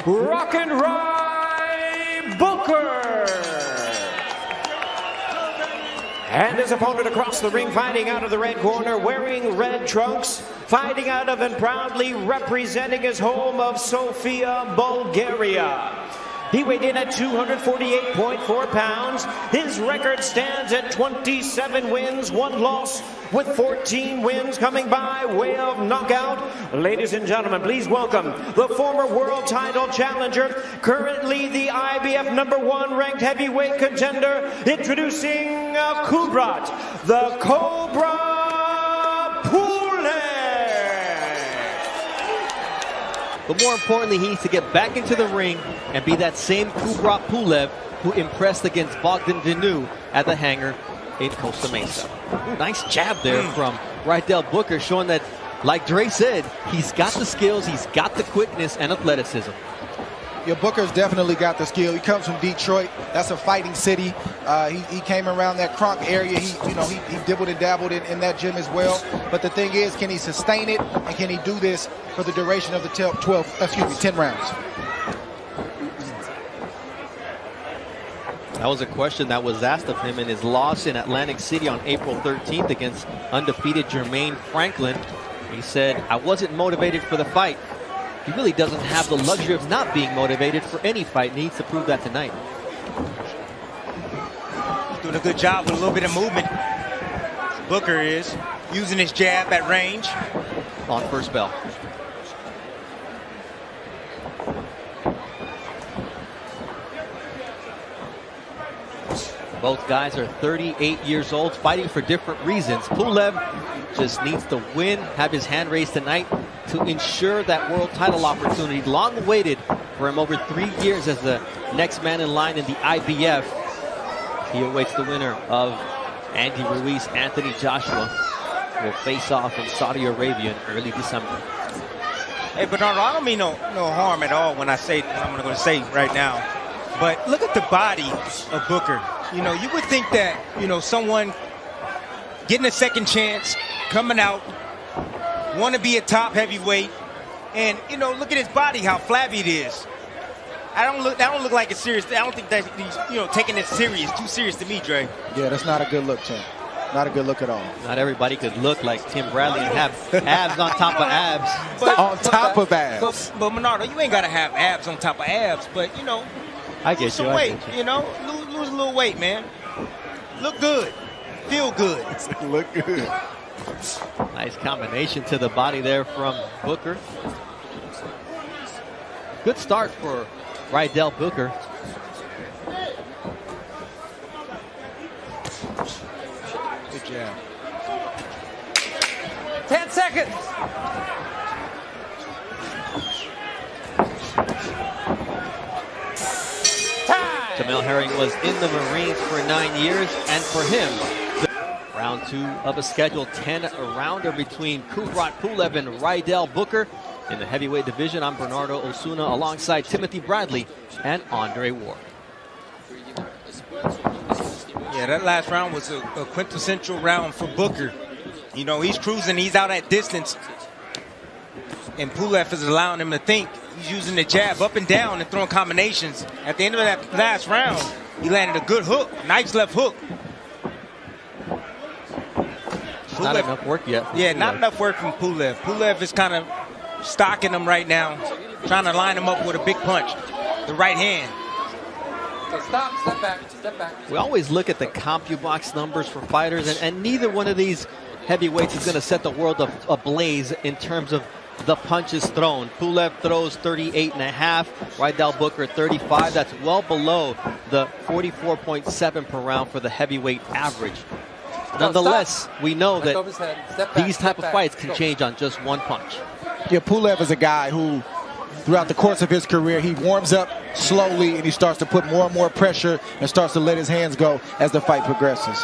Rydell Booker. And his opponent across the ring, fighting out of the red corner, wearing red trunks, fighting out of and proudly representing his home of Sofia, Bulgaria. He weighed in at 248.4 pounds. His record stands at 27 wins, 1 loss, with 14 wins coming by way of knockout. Ladies and gentlemen, please welcome the former world title challenger, currently the IBF #1 ranked heavyweight contender, introducing Kubrat, the Cobra Pulev. But more importantly, he needs to get back into the ring and be that same Kubrat Pulev who impressed against Bogdan Dinu at the hangar in Costa Mesa. Nice jab there from Rydell Booker, showing that, like Dre said, he's got the skills, he's got the quickness and athleticism. Yeah, Booker's definitely got the skill. He comes from Detroit. That's a fighting city. He came around that Kronk area. He dibbled and dabbled in that gym as well. But the thing is, can he sustain it, and can he do this for the duration of the 10 rounds? That was a question that was asked of him in his loss in Atlantic City on April 13th against undefeated Jermaine Franklin. He said, "I wasn't motivated for the fight." He really doesn't have the luxury of not being motivated for any fight. He needs to prove that tonight. He's doing a good job with a little bit of movement. Booker is using his jab at range. On first bell. Both guys are 38 years old, fighting for different reasons. Pulev just needs to win, have his hand raised tonight to ensure that world title opportunity. Long awaited for him, over 3 years as the next man in line in the IBF. He awaits the winner of Andy Ruiz, Anthony Joshua, will face off in Saudi Arabia in early December. Hey, Bernardo, I don't mean no harm at all when I say what I'm going to say right now. But look at the body of Booker. You know, you would think that, you know, someone getting a second chance, coming out, want to be a top heavyweight, and, you know, look at his body, how flabby it is. That don't look like it's serious. I don't think that he's, you know, taking it serious. Too serious to me, Dre. Yeah, that's not a good look, Tim. Not a good look at all. Not everybody could look like Tim Bradley and have abs on top of abs. On top of abs. But Bernardo, you ain't got to have abs on top of abs, but, you know, I get lose some weight, you know, lose a little weight, man. Look good, feel good. Look good. Nice combination to the body there from Booker. Good start for Rydell Booker. Good jab. 10 seconds. Jamel Herring was in the Marines for 9 years, and for him, round 2 of a scheduled 10-rounder between Kubrat Pulev and Rydell Booker in the heavyweight division. I'm Bernardo Osuna alongside Timothy Bradley and Andre Ward. Yeah, that last round was a quintessential round for Booker. You know, he's cruising, he's out at distance, and Pulev is allowing him to think. He's using the jab up and down and throwing combinations. At the end of that last round, he landed a good hook, nice left hook. Not enough work yet. Yeah, not enough work from Pulev. Pulev is kind of stalking him right now, trying to line him up with a big punch, the right hand. So stop, step back, step back. We always look at the CompuBox numbers for fighters, and neither one of these heavyweights is going to set the world ablaze in terms of the punches thrown. Pulev throws 38.5, Rydell Booker 35. That's well below the 44.7 per round for the heavyweight average. Nonetheless, we know that these type of fights can change on just one punch. Yeah, Pulev is a guy who, throughout the course of his career, he warms up slowly and he starts to put more and more pressure and starts to let his hands go as the fight progresses.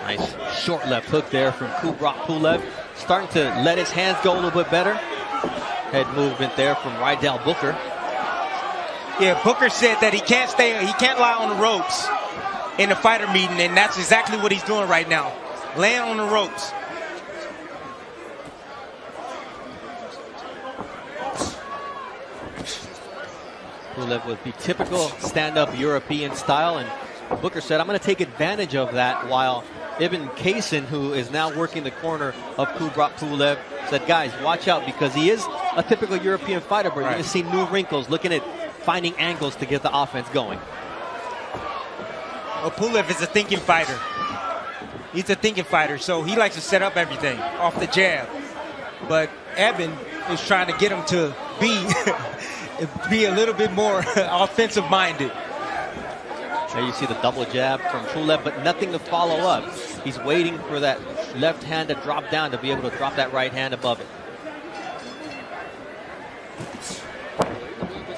Nice short left hook there from Kubrat Pulev. Starting to let his hands go a little bit better. Head movement there from Rydell Booker. Yeah, Booker said that he can't lie on the ropes in the fighter meeting, and that's exactly what he's doing right now. Laying on the ropes. Pulev with the typical stand-up European style, and Booker said, I'm going to take advantage of that, while Ibn Kaysen, who is now working the corner of Kubrat Pulev, said, guys, watch out, because he is a typical European fighter, but you're going to see new wrinkles, looking at finding angles to get the offense going. Well, Pulev is a thinking fighter. He's a thinking fighter, so he likes to set up everything off the jab. But Eben is trying to get him to be a little bit more offensive-minded. There you see the double jab from Pulev, but nothing to follow up. He's waiting for that left hand to drop down to be able to drop that right hand above it.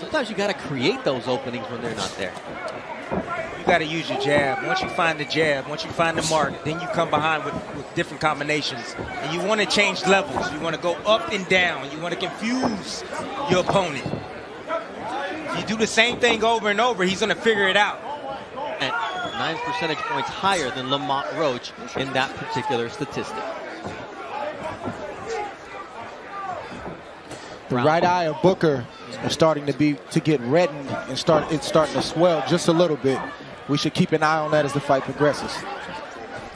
Sometimes you got to create those openings when they're not there. You got to use your jab. Once you find the jab, once you find the mark, then you come behind with different combinations. And you want to change levels. You want to go up and down. You want to confuse your opponent. If you do the same thing over and over, he's going to figure it out. At 9 percentage points higher than Lamont Roach in that particular statistic. The right eye of Booker is starting to get reddened and it's starting to swell just a little bit. We should keep an eye on that as the fight progresses.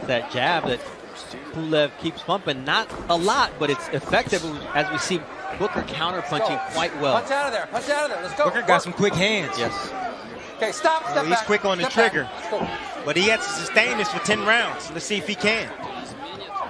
That jab that Pulev keeps pumping, not a lot, but it's effective, as we see Booker counter-punching quite well. Punch out of there. Punch out of there. Let's go. Booker got some quick hands. Yes. Okay, stop. Step He's back. quick on the Step trigger. back. Let's go. But he has to sustain this for 10 rounds. Let's see if he can.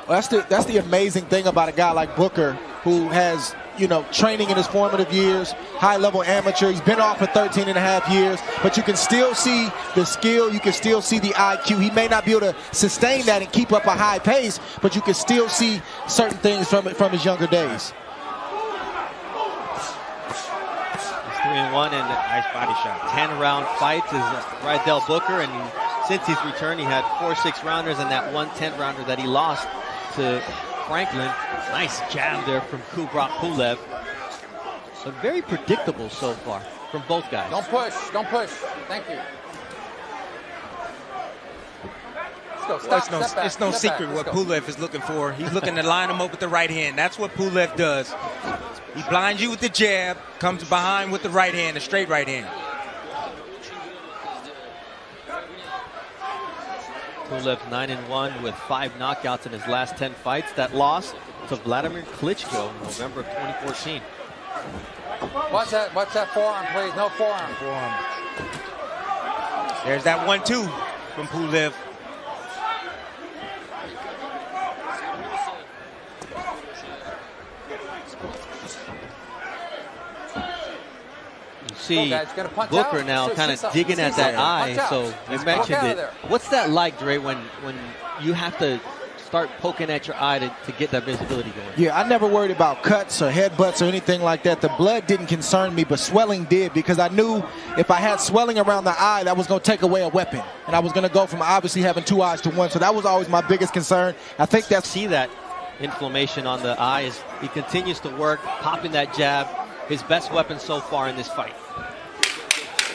Well, that's the amazing thing about a guy like Booker, who has, you know, training in his formative years, high-level amateur. He's been off for 13 and a half years, but you can still see the skill. You can still see the IQ. He may not be able to sustain that and keep up a high pace, but you can still see certain things from his younger days. 3-1 and a nice body shot. 10-round fights is Rydell Booker, and since he's returned, he had 4 6-rounders and that 1 10-rounder that he lost to Franklin. Nice jab there from Kubrat Pulev. But very predictable so far from both guys. Don't push. Don't push. Thank you. Let's go. Stop. Step back. It's no Step secret back. what Let's go. Pulev is looking for. He's looking to line him up with the right hand. That's what Pulev does. He blinds you with the jab, comes behind with the right hand, a straight right hand. Pulev 9-1 with 5 knockouts in his last 10 fights. That loss to Vladimir Klitschko in November of 2014. Watch that forearm, please. No forearm. There's that 1-2 from Pulev. See Booker out. now kind of digging at that eye. So you mentioned it. What's that like, Dre, when you have to start poking at your eye to get that visibility going? Yeah, I never worried about cuts or headbutts or anything like that. The blood didn't concern me, but swelling did, because I knew if I had swelling around the eye, that was going to take away a weapon. And I was going to go from obviously having 2 eyes to 1. So that was always my biggest concern. I think that's... See that inflammation on the eye as he continues to work, popping that jab. His best weapon so far in this fight.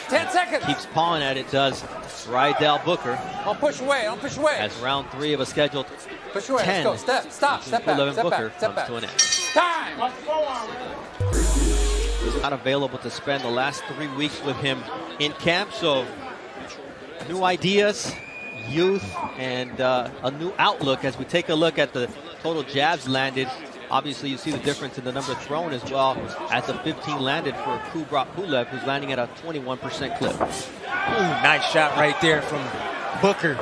10 seconds. Keeps pawing at it, does Rydell Booker. Don't push away. Don't push away. As round 3 of a scheduled Push away. 10 Let's go. Stop. Step back. Pulev and Step Booker back. Step comes back. to an end. Time. Not available to spend the last 3 weeks with him in camp, so new ideas, youth, and a new outlook as we take a look at the total jabs landed. Obviously, you see the difference in the number thrown as well as the 15 landed for Kubrat Pulev, who's landing at a 21% clip. Ooh, nice shot right there from Booker.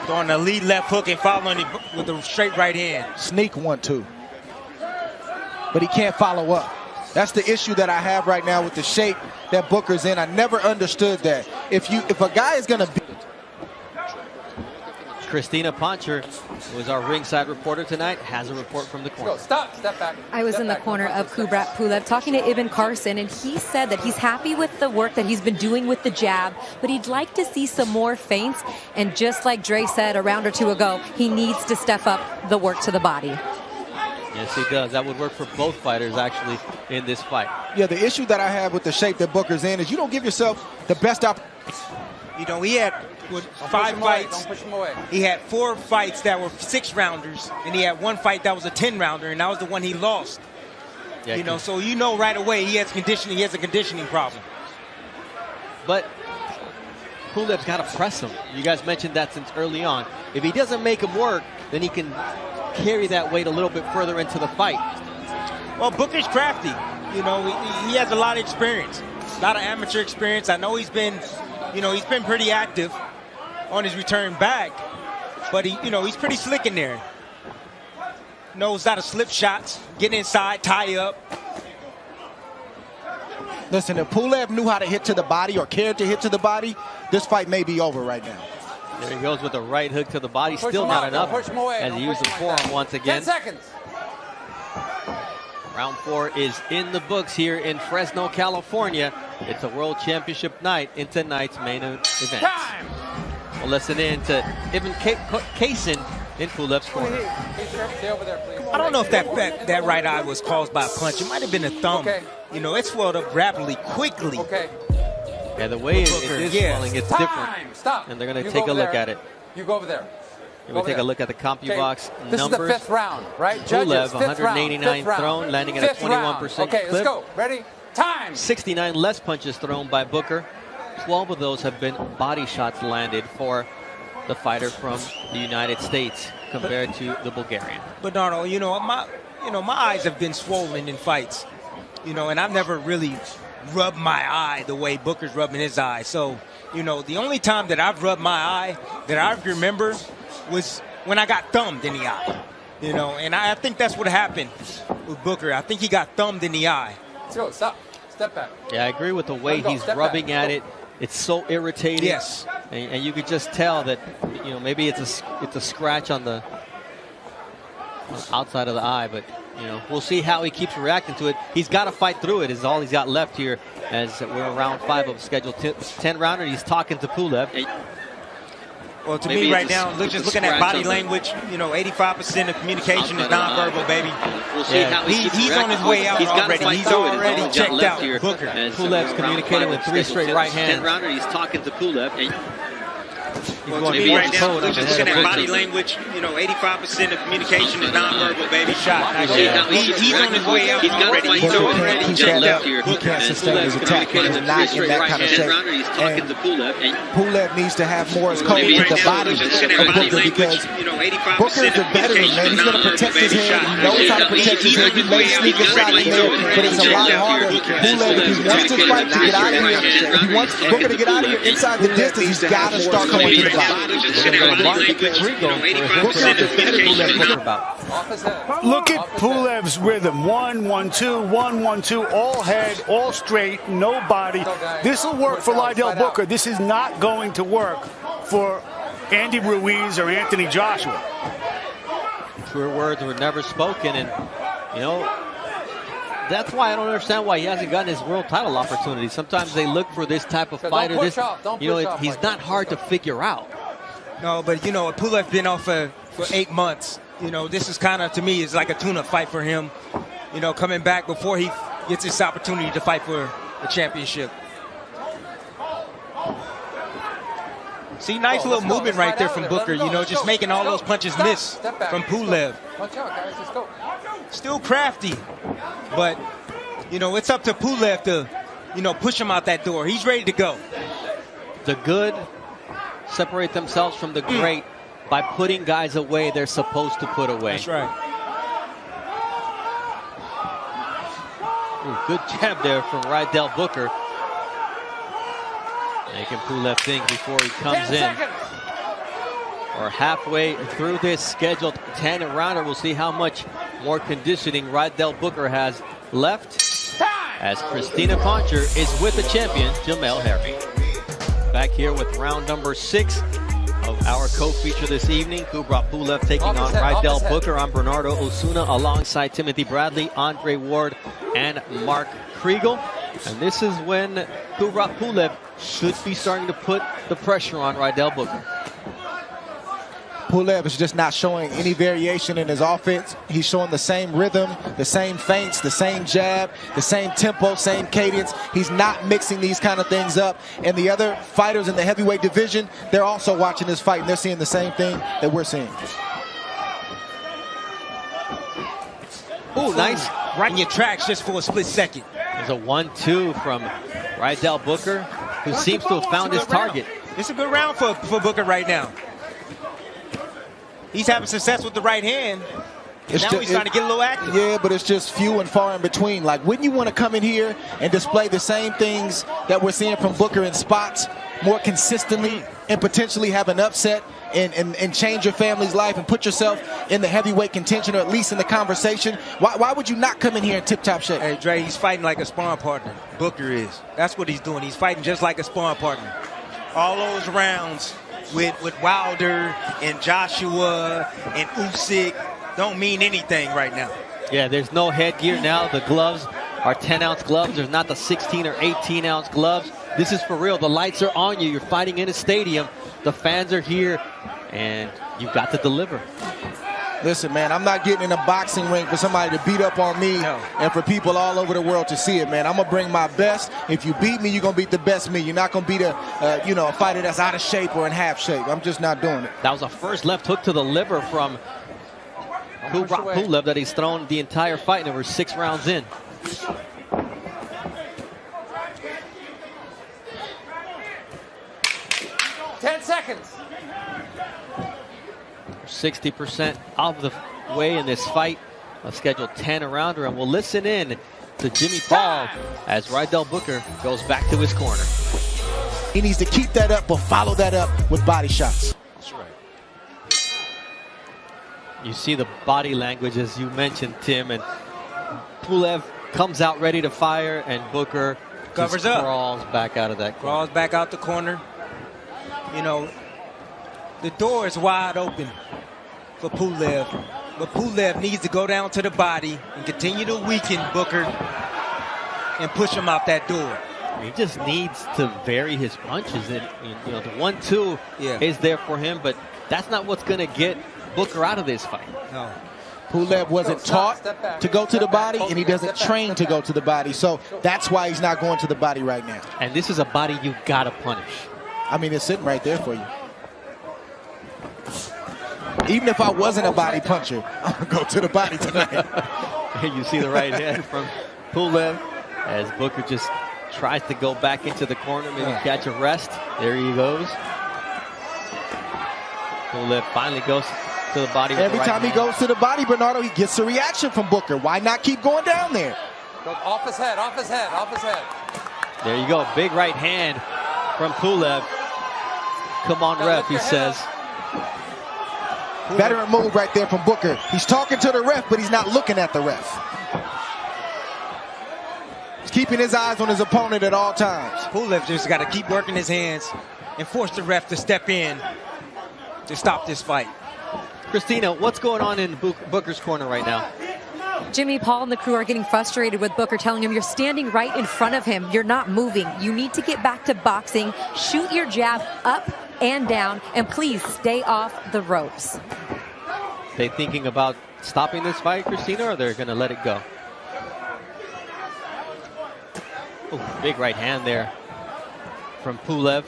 Throwing a lead left hook and following it with a straight right hand. Sneak 1-2. But he can't follow up. That's the issue that I have right now with the shape that Booker's in. I never understood that. If a guy is going to be... Christina Poncher, who is our ringside reporter tonight, has a report from the corner. Go. Stop. Step back. I was in the corner of Kubrat Pulev talking to Ibn Carson, and he said that he's happy with the work that he's been doing with the jab, but he'd like to see some more feints. And just like Dre said a round or 2 ago, he needs to step up the work to the body. Yes, he does. That would work for both fighters, actually, in this fight. Yeah, the issue that I have with the shape that Booker's in is you don't give yourself the best opportunity. You know, he had 5 fights. Don't push him away. He had 4 fights that were 6-rounders, and he had 1 fight that was a 10-rounder, and that was the one he lost. Yeah, you know, so you know right away he has conditioning. He has a conditioning problem. But Pulev's got to press him. You guys mentioned that since early on. If he doesn't make him work, then he can carry that weight a little bit further into the fight. Well, Booker's crafty. You know, he has a lot of experience, a lot of amateur experience. I know he's been, you know, he's been pretty active on his return back, but he's pretty slick in there. Knows how to slip shots, get inside, tie up. Listen, if Pulev knew how to hit to the body or cared to hit to the body, this fight may be over right now. There he goes with a right hook to the body. Push Still him not out, enough push him away. as he Don't uses the push him like forearm that. once again. 10 seconds. Round 4 is in the books here in Fresno, California. It's a World Championship night in tonight's main event. Time. We'll listen in to Ivan Kaysen in Pulev's corner. Stay over there, please. I don't know if that right eye was caused by a punch. It might have been a thumb. Okay. You know, it swelled up rapidly, quickly. Okay. Yeah, the way it is swelling, it's different. Time. Stop. And they're going to You take go a look over at there. it. You go over there. We'll take a look at the CompuBox This numbers. is the 5th round, right? Pulev, Judges, 5th 189 round. thrown, landing at a 5th round. 21% Okay, let's clip. go. Ready? Time. 69 less punches thrown by Booker. 12 of those have been body shots landed for the fighter from the United States compared to the Bulgarian. Bernardo, my eyes have been swollen in fights. And I've never really rubbed my eye the way Booker's rubbing his eye. So, the only time that I've rubbed my eye that I remember was when I got thumbed in the eye. And I think that's what happened with Booker. I think he got thumbed in the eye. Let's go. Stop. Step back. Yeah, I agree with the way he's rubbing at it. It's so irritating. Yes. And you could just tell that, maybe it's a scratch on the outside of the eye, but we'll see how he keeps reacting to it. He's got to fight through it is all he's got left here as we're in round 5 of scheduled 10 rounder. He's talking to Pulev. Well, to me right now, just looking at body language, 85% of communication is nonverbal, baby. We'll see how he's on his way out already. He's already checked out. Booker. Pulev's communicating with 3 straight right hands. 10 rounder, he's talking to Pulev. He's going right now, just looking at body language, 85% of communication is nonverbal, baby. Shot. He's on his way out already. He's already checked out. He can't sustain his attack. He's not in that kind of shape. And Pulev needs to have more as code to the body of Booker because Booker's the veteran, man. He's going to protect his head. He knows how to protect his head. He may sneak inside the head, but it's a lot harder. Pulev, if he wants this fight to get out of here, if he wants Booker to get out of here inside the distance, he's got to start going to the body. Look at Pulev's rhythm. 1-1-2, 1-1-2, all head, all straight, no body. This will work for Rydell Booker. This is not going to work for Andy Ruiz or Anthony Joshua. Truer words were never spoken, and that's why I don't understand why he hasn't gotten his world title opportunity. Sometimes they look for this type of fighter. He's not hard to figure out. No, but Pulev's been off for 8 months. This is kind of, to me, is like a tune-up fight for him. Coming back before he gets this opportunity to fight for the championship. See, nice little movement right there from Booker. Just making all those punches miss from Pulev. Watch out, guys. Let's go. Still crafty, but it's up to Pulev to push him out that door. He's ready to go. The good separate themselves from the great by putting guys away they're supposed to put away. That's right. Ooh, good jab there from Rydell Booker. Making Pulev think before he comes in. We're halfway through this scheduled 10 rounder. We'll see how much more conditioning Rydell Booker has left as Christina Poncher is with the champion, Jamel Herring. Back here with round number 6 of our co-feature this evening. Kubrat Pulev taking on Rydell Booker. I'm Bernardo Osuna alongside Timothy Bradley, Andre Ward, and Mark Kriegel. And this is when Kubrat Pulev should be starting to put the pressure on Rydell Booker. Pulev is just not showing any variation in his offense. He's showing the same rhythm, the same feints, the same jab, the same tempo, same cadence. He's not mixing these kind of things up. And the other fighters in the heavyweight division, they're also watching this fight, and they're seeing the same thing that we're seeing. Ooh, nice stop right in your tracks just for a split second. There's a 1-2 from Rydell Booker, who seems to have found his target. It's a good round for Booker right now. He's having success with the right hand. Now he's trying to get a little active. Yeah, but it's just few and far in between. Like, wouldn't you want to come in here and display the same things that we're seeing from Booker in spots more consistently and potentially have an upset and change your family's life and put yourself in the heavyweight contention, or at least in the conversation? Why would you not come in here in tip-top shape? Hey, Dre, he's fighting like a sparring partner. Booker is. That's what he's doing. He's fighting just like a sparring partner. All those rounds with Wilder and Joshua and Usyk don't mean anything right now. Yeah, there's no headgear now. The gloves are 10-ounce gloves. There's not the 16 or 18-ounce gloves. This is for real. The lights are on you. You're fighting in a stadium. The fans are here, and you've got to deliver. Listen, man, I'm not getting in a boxing ring for somebody to beat up on me and for people all over the world to see it, man. I'm going to bring my best. If you beat me, you're going to beat the best me. You're not going to beat a fighter that's out of shape or in half shape. I'm just not doing it. That was a first left hook to the liver from Kubrat Pulev that he's thrown the entire fight, and we're 6 rounds in. Seconds. 60% of the way in this fight. A scheduled 10-rounder, and we'll listen in to Jimmy Paul as Rydell Booker goes back to his corner. He needs to keep that up, but follow that up with body shots. That's right. You see the body language, as you mentioned, Tim, and Pulev comes out ready to fire, and Booker covers up, crawls back out of that corner. Crawls back out the corner. You know, the door is wide open for Pulev, but Pulev needs to go down to the body and continue to weaken Booker and push him out that door. He just needs to vary his punches, and you know, the 1-2 is there for him, but that's not what's going to get Booker out of this fight. No. Pulev wasn't taught to go to the body, and he doesn't train to go to the body, so that's why he's not going to the body right now. And this is a body you got to punish. I mean, it's sitting right there for you. Even if I wasn't a body puncher, I'm going to go to the body tonight. You see the right hand from Pulev as Booker just tries to go back into the corner, maybe catch a rest. There he goes. Pulev finally goes to the body. Every time he goes to the body, Bernardo, he gets a reaction from Booker. Why not keep going down there? Off his head, off his head, off his head. There you go. Big right hand from Pulev. Come on, ref, he says. Veteran move right there from Booker. He's talking to the ref, but he's not looking at the ref. He's keeping his eyes on his opponent at all times. Pulev just got to keep working his hands and force the ref to step in to stop this fight. Christina, what's going on in Booker's corner right now? Jimmy Paul and the crew are getting frustrated with Booker, telling him, you're standing right in front of him. You're not moving. You need to get back to boxing. Shoot your jab up and down, and please stay off the ropes. They thinking about stopping this fight, Christina, or they're going to let it go? Ooh, big right hand there from Pulev.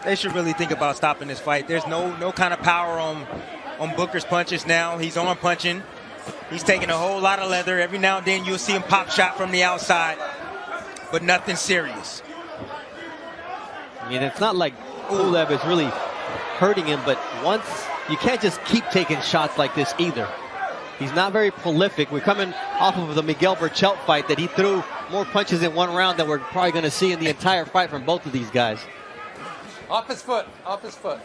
They should really think about stopping this fight. There's no kind of power on Booker's punches now. He's on punching. He's taking a whole lot of leather. Every now and then you'll see him pop shot from the outside, but nothing serious. I mean, it's not like Pulev is really hurting him, but once you can't just keep taking shots like this either. He's not very prolific. We're coming off of the Miguel Berchelt fight that he threw more punches in one round than we're probably going to see in the entire fight from both of these guys. Off his foot, off his foot.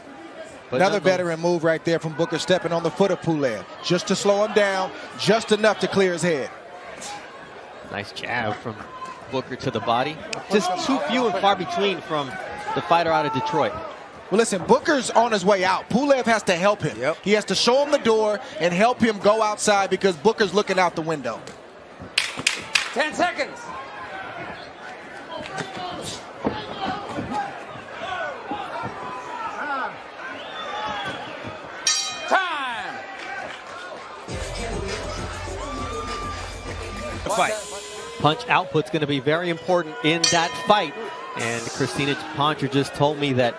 But another veteran move right there from Booker, stepping on the foot of Pulev, just to slow him down, just enough to clear his head. Nice jab from Booker to the body. Just too few and far between from the fighter out of Detroit. Well, listen, Booker's on his way out. Pulev has to help him. Yep. He has to show him the door and help him go outside because Booker's looking out the window. 10 seconds. Time. The fight. Punch output's going to be very important in that fight. And Christina Poncher just told me that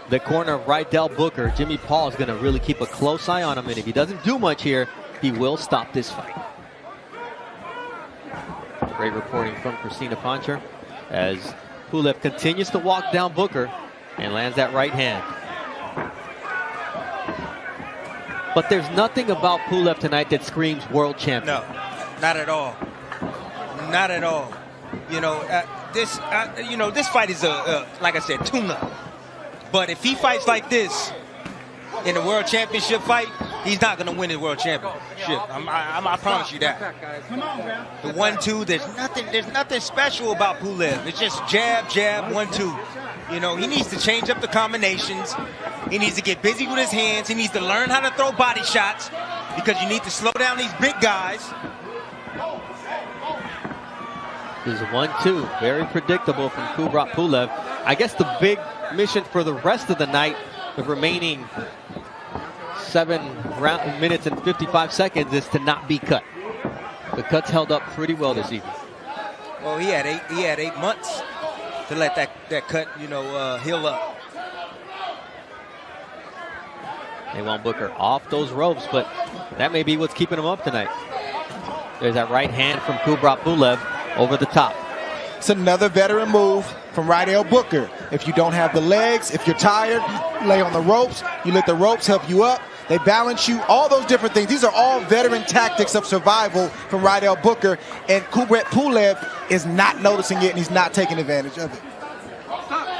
the corner of Rydell Booker, Jimmy Paul, is going to really keep a close eye on him. And if he doesn't do much here, he will stop this fight. Great reporting from Christina Poncher as Pulev continues to walk down Booker and lands that right hand. But there's nothing about Pulev tonight that screams world champion. No, not at all. Not at all. You know, this fight is like I said, tune-up. But if he fights like this in a world championship fight, he's not going to win the world championship. I promise you that. The 1-2, there's nothing special about Pulev. It's just jab, jab, 1-2. You know, he needs to change up the combinations. He needs to get busy with his hands. He needs to learn how to throw body shots because you need to slow down these big guys. This is 1-2, very predictable from Kubrat Pulev. I guess the big mission for the rest of the night, the remaining 7 minutes and 55 seconds, is to not be cut. The cut's held up pretty well this evening. Well, he had 8 months to let that cut, heal up. They want Booker off those ropes, but that may be what's keeping him up tonight. There's that right hand from Kubrat Pulev over the top. It's another veteran move from Rydell Booker. If you don't have the legs, if you're tired, you lay on the ropes. You let the ropes help you up. They balance you, all those different things. These are all veteran tactics of survival from Rydell Booker, and Kubrat Pulev is not noticing it, and he's not taking advantage of it.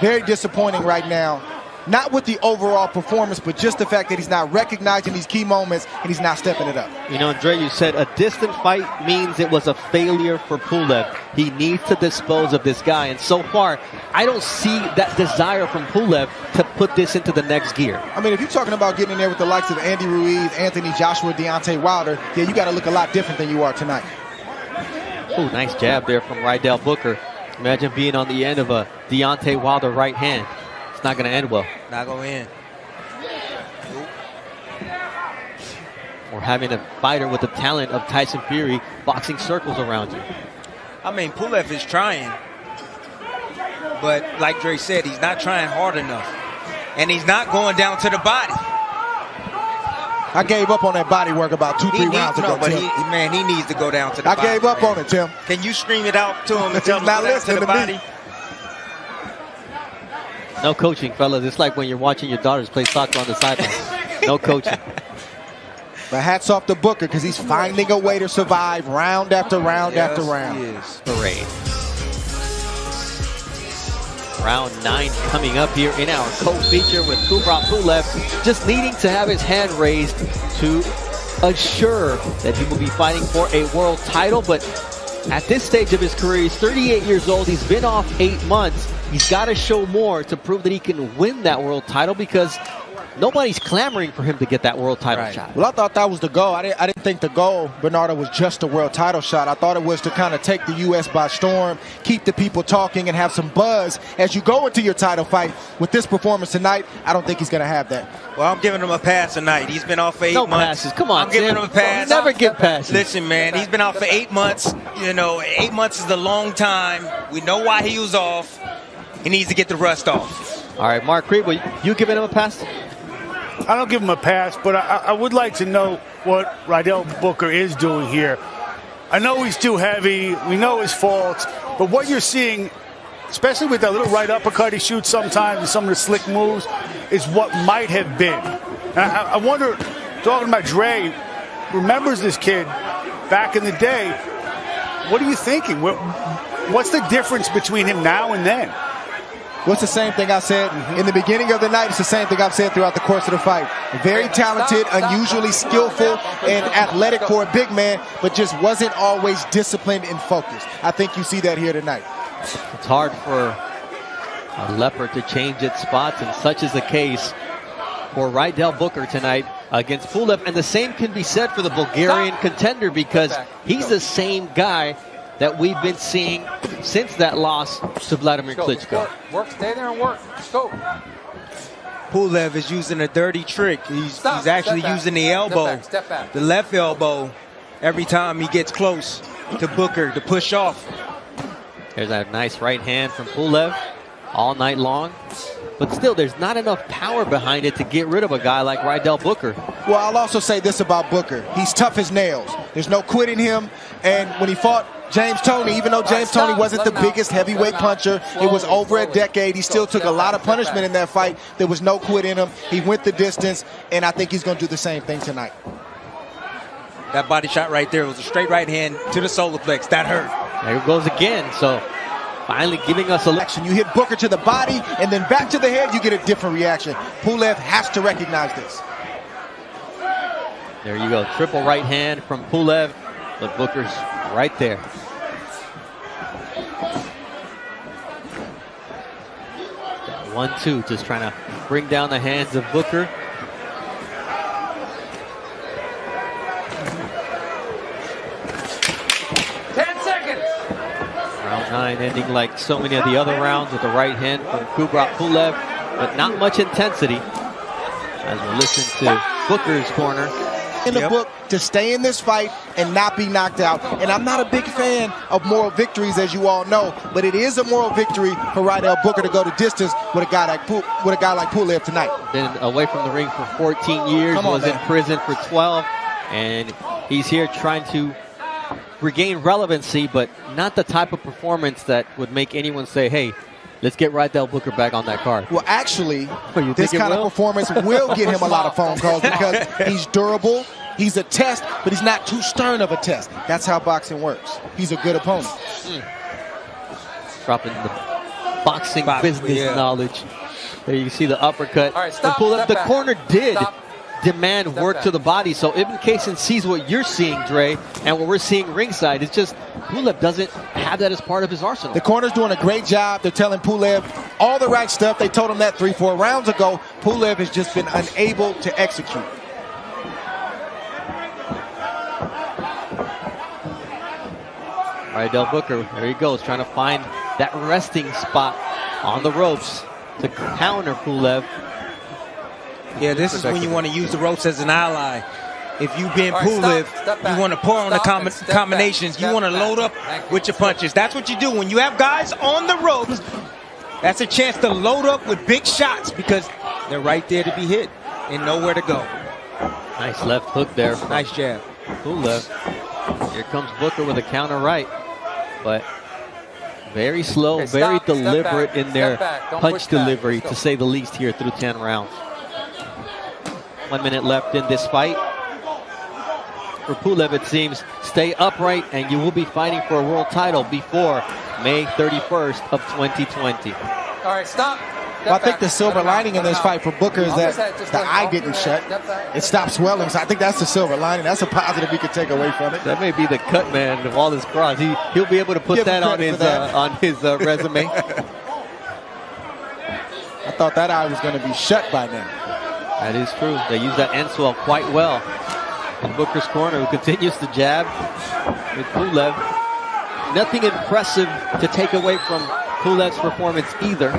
Very disappointing right now. Not with the overall performance, but just the fact that he's not recognizing these key moments and he's not stepping it up. You know, Dre, you said a distant fight means it was a failure for Pulev. He needs to dispose of this guy, and so far, I don't see that desire from Pulev to put this into the next gear. I mean, if you're talking about getting in there with the likes of Andy Ruiz, Anthony Joshua, Deontay Wilder, yeah, you got to look a lot different than you are tonight. Oh, nice jab there from Rydell Booker. Imagine being on the end of a Deontay Wilder right hand. It's not going to end well. Not going to end. Or having a fighter with the talent of Tyson Fury boxing circles around you. I mean, Pulev is trying. But like Dre said, he's not trying hard enough. And he's not going down to the body. I gave up on that body work about 2-3 rounds ago. No, but he needs to go down to the body. I gave up on it, Tim. Can you scream it out to him and tell him to go down to the body? No coaching, fellas. It's like when you're watching your daughters play soccer on the sideline. No coaching. But hats off to Booker because he's finding a way to survive round after round after round. He is. Parade. Round 9 coming up here in our co-feature with Kubrat Pulev, just needing to have his hand raised to assure that he will be fighting for a world title. But at this stage of his career, he's 38 years old. He's been off 8 months. He's got to show more to prove that he can win that world title because nobody's clamoring for him to get that world title shot. Well, I thought that was the goal. I didn't think the goal, Bernardo, was just a world title shot. I thought it was to kind of take the U.S. by storm, keep the people talking, and have some buzz as you go into your title fight. With this performance tonight, I don't think he's going to have that. Well, I'm giving him a pass tonight. He's been off for 8 months. No passes. Come on, I'm giving him a pass. Never give passes. Listen, man, he's been off for 8 months. 8 months is a long time. We know why he was off. He needs to get the rust off. All right, Mark Creed, you giving him a pass? I don't give him a pass, but I would like to know what Rydell Booker is doing here. I know he's too heavy. We know his faults. But what you're seeing, especially with that little right uppercut he shoots sometimes and some of the slick moves, is what might have been. And I wonder, talking about Dre, remembers this kid back in the day. What are you thinking? What's the difference between him now and then? What's the same thing I said in the beginning of the night? It's the same thing I've said throughout the course of the fight. Very talented, unusually skillful, and athletic for a big man, but just wasn't always disciplined and focused. I think you see that here tonight. It's hard for a leopard to change its spots, and such is the case for Rydell Booker tonight against Pulev. And the same can be said for the Bulgarian contender because he's the same guy that we've been seeing since that loss to Vladimir Klitschko. Work, stay there and work. Let's go. Pulev is using a dirty trick. He's actually using the elbow, Step back. the left elbow, every time he gets close to Booker to push off. There's that nice right hand from Pulev all night long. But still, there's not enough power behind it to get rid of a guy like Rydell Booker. Well, I'll also say this about Booker. He's tough as nails. There's no quitting him. And when he fought James Toney, even though James Toney wasn't the biggest heavyweight puncher, it was over a decade. He still took a lot of punishment in that fight. There was no quit in him. He went the distance, and I think he's going to do the same thing tonight. That body shot right there was a straight right hand to the solar plex. That hurt. There it goes again. So finally giving us a action. You hit Booker to the body and then back to the head, you get a different reaction. Pulev has to recognize this. There you go. Triple right hand from Pulev, but Booker's right there. Got 1-2, just trying to bring down the hands of Booker. Round 9 ending like so many of the other rounds with the right hand from Kubrat Pulev, but not much intensity. As we listen to Booker's corner. In the book to stay in this fight and not be knocked out. And I'm not a big fan of moral victories, as you all know, but it is a moral victory for Rydell Booker to go the distance with a guy like Pulev tonight. Been away from the ring for 14 years, was in prison for 12, and he's here trying to regain relevancy, but not the type of performance that would make anyone say, hey, let's get Rydell Booker back on that card. Well, actually, this kind of performance will get him a lot of phone calls because he's durable, he's a test, but he's not too stern of a test. That's how boxing works. He's a good opponent. Dropping the boxing business knowledge. There you see the uppercut. All right, stop, the corner did demand work to the body, so Ibn Kaysen sees what you're seeing, Dre, and what we're seeing ringside. It's just Pulev doesn't have that as part of his arsenal. The corner's doing a great job. They're telling Pulev all the right stuff. They told him that 3-4 rounds ago. Pulev has just been unable to execute. Rydell Booker, there he goes, trying to find that resting spot on the ropes to counter Pulev. Yeah, this is when you want to use the ropes as an ally. If you've been Pulev, you want to pour on the combinations. You want to load up with your punches. That's what you do. When you have guys on the ropes, that's a chance to load up with big shots because they're right there to be hit and nowhere to go. Nice left hook there. Nice jab. Pulev. Here comes Booker with a counter right. But very slow, very deliberate in their punch delivery, to say the least, here through 10 rounds. 1 minute left in this fight. For Pulev, it seems, stay upright and you will be fighting for a world title before May 31st of 2020. All right, stop. Well, I think the silver lining in this fight for Booker is that the eye didn't shut. It stopped swelling, so I think that's the silver lining. That's a positive we could take away from it. That may be the cut man of all his cross. He'll be able to put that on his resume. I thought that eye was going to be shut by now. That is true. They use that end swell quite well. In Booker's corner, who continues to jab with Pulev. Nothing impressive to take away from Pulev's performance either.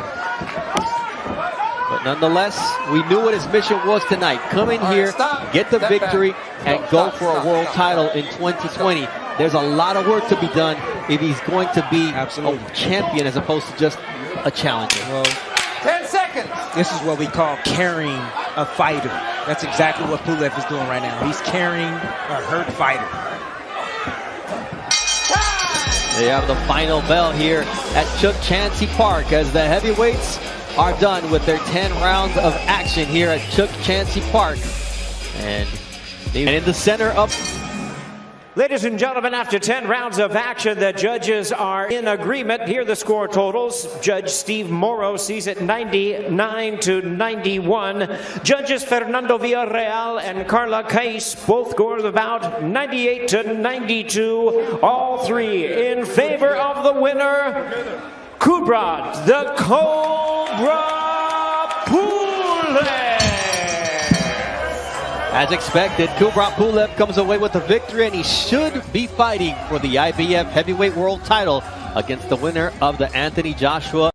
But nonetheless, we knew what his mission was tonight. Come in here, get the victory, and go for a world title in 2020. There's a lot of work to be done if he's going to be a champion as opposed to just a challenger. Well, 10 seconds. this is what we call carrying a fighter. That's exactly what Pulev is doing right now. He's carrying a hurt fighter. They have the final bell here at Chukchansi Park as the heavyweights are done with their 10 rounds of action here at Chukchansi Park. And in the center of... Ladies and gentlemen, after 10 rounds of action, the judges are in agreement. Here are the score totals. Judge Steve Morrow sees it 99-91. Judges Fernando Villarreal and Carla Cais both scored about 98-92. All three in favor of the winner, Kubrat, the Cobra Pulev. As expected, Kubrat Pulev comes away with the victory, and he should be fighting for the IBF Heavyweight World title against the winner of the Anthony Joshua